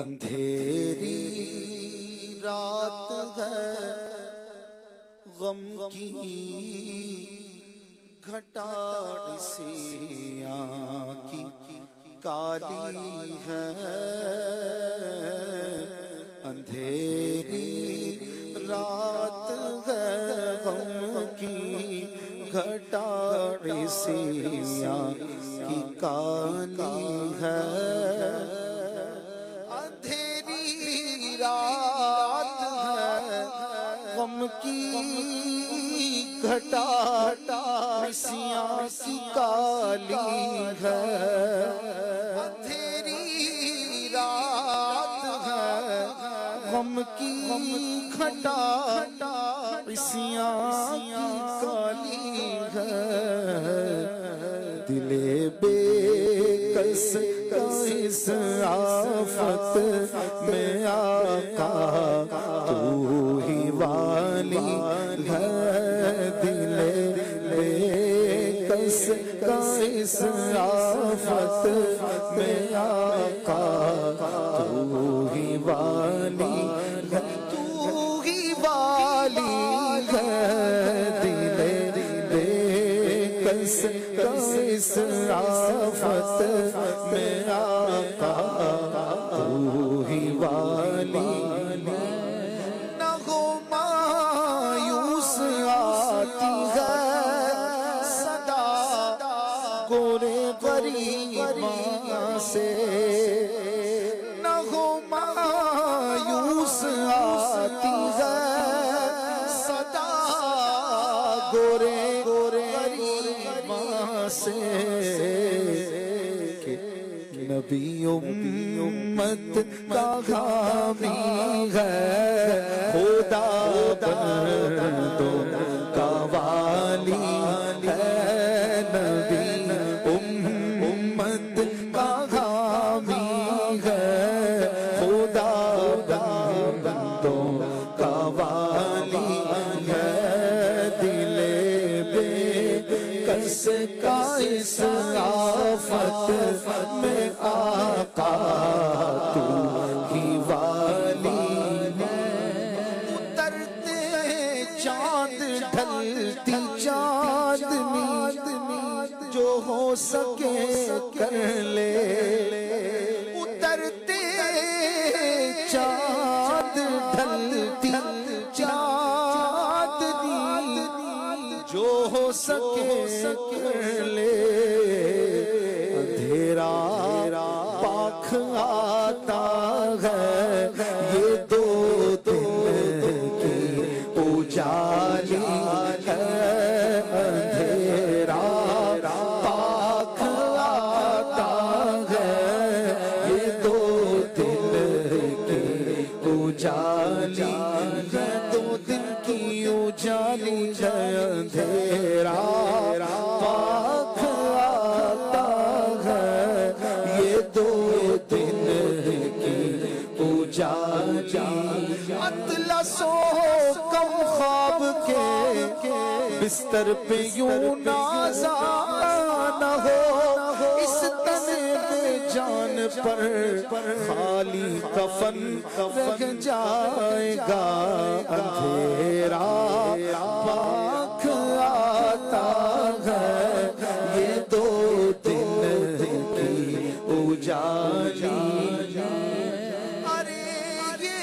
اندھیری رات ہے غم کی گھٹاڑ سی آنکھی کالی ہے اندھیری رات ہے غم کی گھٹاڑ سی آنکھی کالی ہے اندھیری رات ہے غم کی گھٹاڑ سی آنکھی کالی ہے اندھیری رات ہے غم کی گھٹاڑ سی آنکھی کالی ہے دل بے کس کا اس آفت میں آقا تو ہی والی ہے دل بے کس کا اس آفت میں آقا تو ہی والی ہے تو ہی والی ہے دل بے کس کا اس آفت میں آقا تو ہی والی نہ ہو مایوس آتی ہے صدا گورے غریباں سے نہ ہو مایوس آتی ہے صدا گورے غریباں سے نبی امت کا حامی ہے خدا بندوں کا والی ہے نبی امت کا حامی ہے خدا بندوں کا والی ہے دل بے کس کا اس آفت میں آقا تو ہی والی اترتے چاند ڈھلتی چاندنی جو ہو سکے کر لے اترتے چاند ڈھلتی چاندنی جو ہو سکے کر لے اندھیرا پاک آتا ہے یہ دو دن کی اجالی ہے اندھیرا پاک آتا ہے یہ دو دن کی اجالی ہے دو دن کی اجالی ہے اندھیرا پاک آتا ہے یہ دو دن کی اجالی اطلسو کم خواب کے بستر پہ یوں نازا نہ ہو اس تن بے جان پر خالی کفن رہ جائے گا اندھیرا پاک آتا ہے یہ دو دن کی اجالی ارے یہ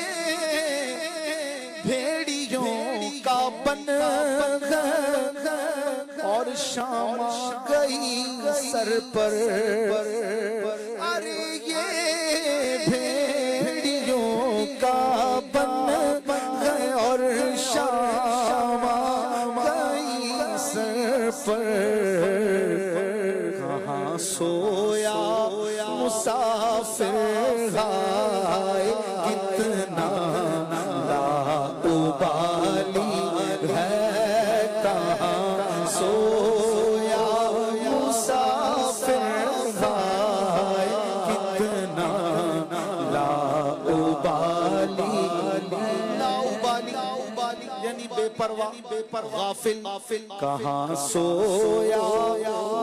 بھیڑیوں کا بن اور شام گئی سر پر ارے یہ بھیڑیوں کا بن گئے اور شام گئی سر پر کہاں سویا مسافر ہائے کتنا لاابالی ہے کہاں سویا مسافر ہائے کتنا لاابالی یعنی بے پرواہ غافل کہاں سویا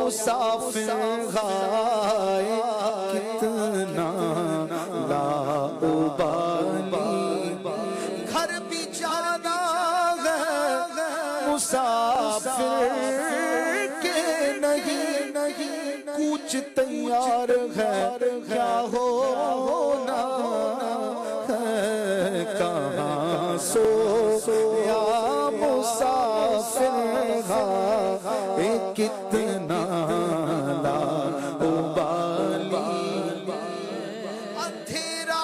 مسافر ہائے کتنا لا مسافر کے نہیں کچھ تیار ہے کیا ہونا ہے کہاں سویا مسافر کتنا لا ابالی اندھیرا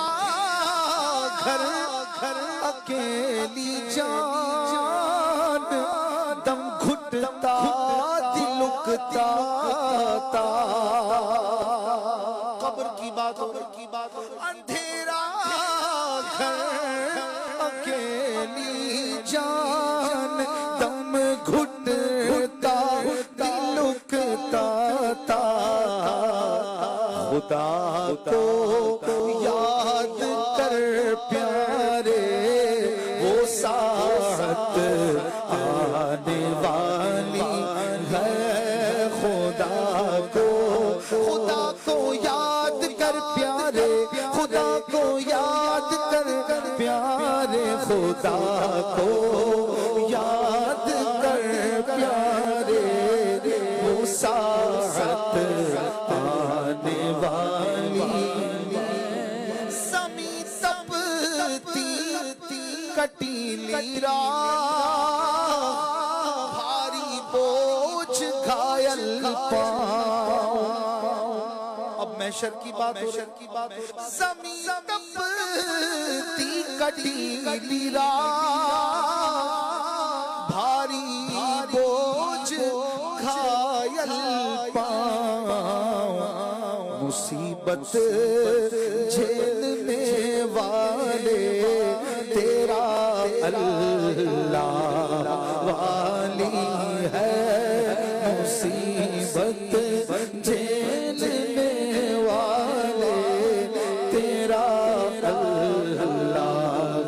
گھر اکیلی جان دم گھٹتا دلکتا تا قبر کی بات اندھیرا گھر اکیلی جان دم گھٹتا دلکتا تا خدا کو یاد کر پیارے وہ ساعت آنے والی ہے خدا کو یاد کر پیارے خدا کو یاد کر پیارے خدا کو یاد کر پیارے وہ ساعت آنے والی سمی تپتی کٹیلی راہ بھاری بوجھ گھائل پاؤں اب محشر کی بات سمی تپتی کٹیلی راہ بھاری بوجھ گھائل پاؤں مصیبت جھیلنے والے تیرا اللہ والی ہے مصیبت جھیلنے والے تیرا اللہ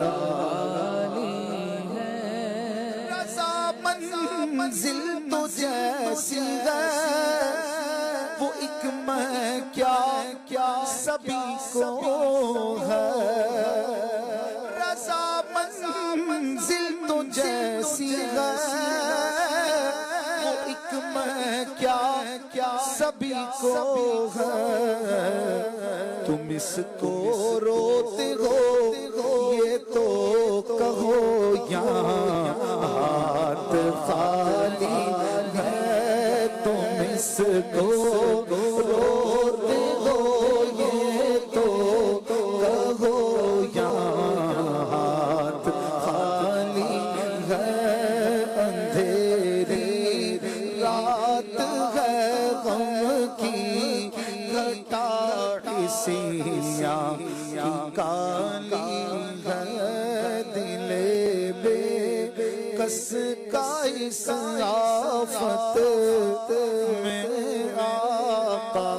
والی ہے رضا منزل تو جیسی ہے وہ ایک میں کیا سبھی کو ہے رضا منزل تو جیسی ہے وہ ایک میں کیا سبھی کو ہے تم اس کو روتے ہو یہ تو کہو یہاں ہاتھ خالی ہے تم اس کو روتے ہو یہ تو کہو یہاں ہاتھ خالی ہے اندھیری رات ہے غم کی گھٹا سیاہ کالی ہے دل بے کس کا اس آفت میں آقا